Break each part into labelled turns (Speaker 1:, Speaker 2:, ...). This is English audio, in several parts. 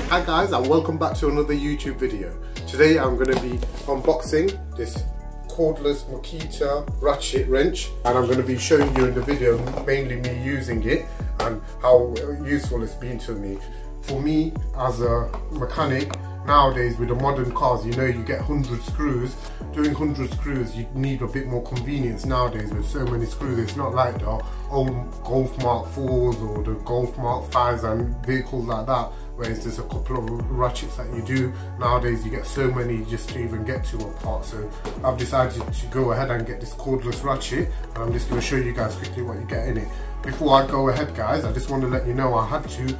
Speaker 1: Hi guys, and welcome back to another YouTube video. Today I'm going to be unboxing this cordless Makita Ratchet Wrench, and I'm going to be showing you in the video mainly me using it and how useful it's been to me. For me as a mechanic, nowadays with the modern cars, you know, you get 100 screws. Doing 100 screws, you need a bit more convenience nowadays with so many screws. It's not like the old Golf Mark 4s or the Golf Mark 5s and vehicles like that, where it's just a couple of ratchets that you do. Nowadays you get so many just to even get to a part. So I've decided to go ahead and get this cordless ratchet, and I'm just going to show you guys quickly what you get in it. Before I go ahead guys, I just want to let you know I had to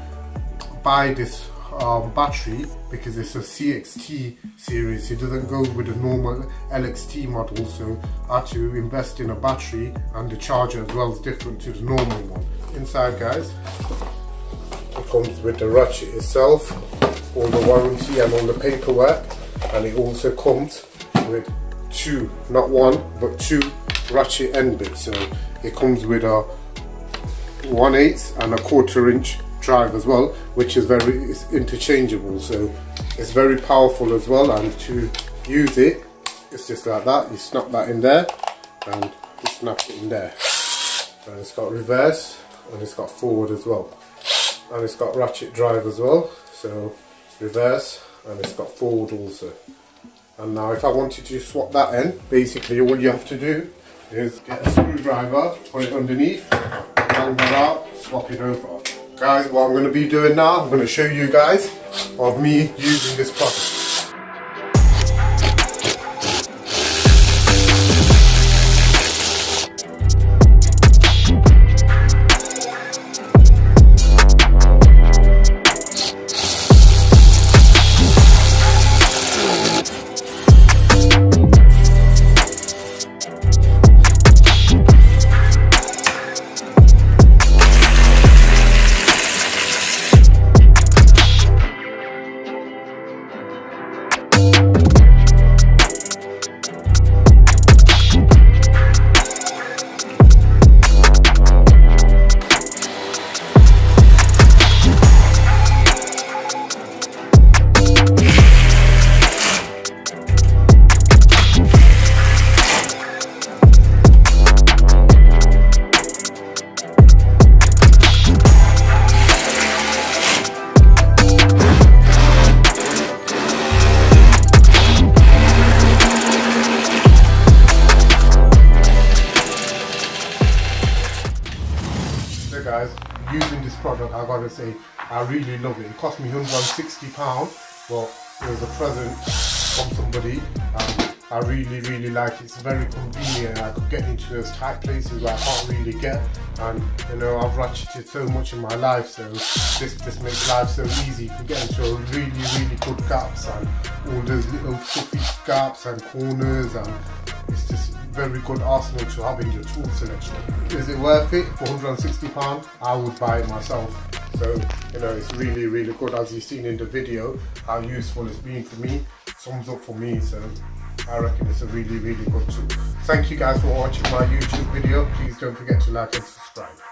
Speaker 1: buy this battery because it's a CXT series. It doesn't go with the normal LXT model, so I had to invest in a battery, and the charger as well is different to the normal one. Inside guys, it comes with the ratchet itself, all the warranty and all the paperwork, and it also comes with two, not one but two ratchet end bits. So it comes with a 1/8 and a 1/4 inch drive as well, which is it's interchangeable, so it's very powerful as well. And to use it, it's just like that. You snap that in there and you snap it in there, and it's got reverse and it's got forward as well, and it's got ratchet drive as well, so reverse, and it's got forward also. And now if I wanted to swap that end, basically all you have to do is get a screwdriver, put it underneath, bang that out, swap it over. Guys, what I'm going to be doing now, I'm going to show you guys of me using this product. Guys, using this product, I gotta say I really love it. It cost me £160, but it was a present from somebody, and I really like it. It's very convenient. I could get into those tight places where I can't really get, and you know, I've ratcheted so much in my life, so this makes life so easy. You can get into a really good gaps and all those little fluffy gaps and corners, and it's just very good arsenal to have in your tool selection. Is it worth it? For £160, I would buy it myself. So you know, it's really good, as you've seen in the video how useful it's been for me. Thumbs up for me, so I reckon it's a really good tool. Thank you guys for watching my YouTube video. Please don't forget to like and subscribe.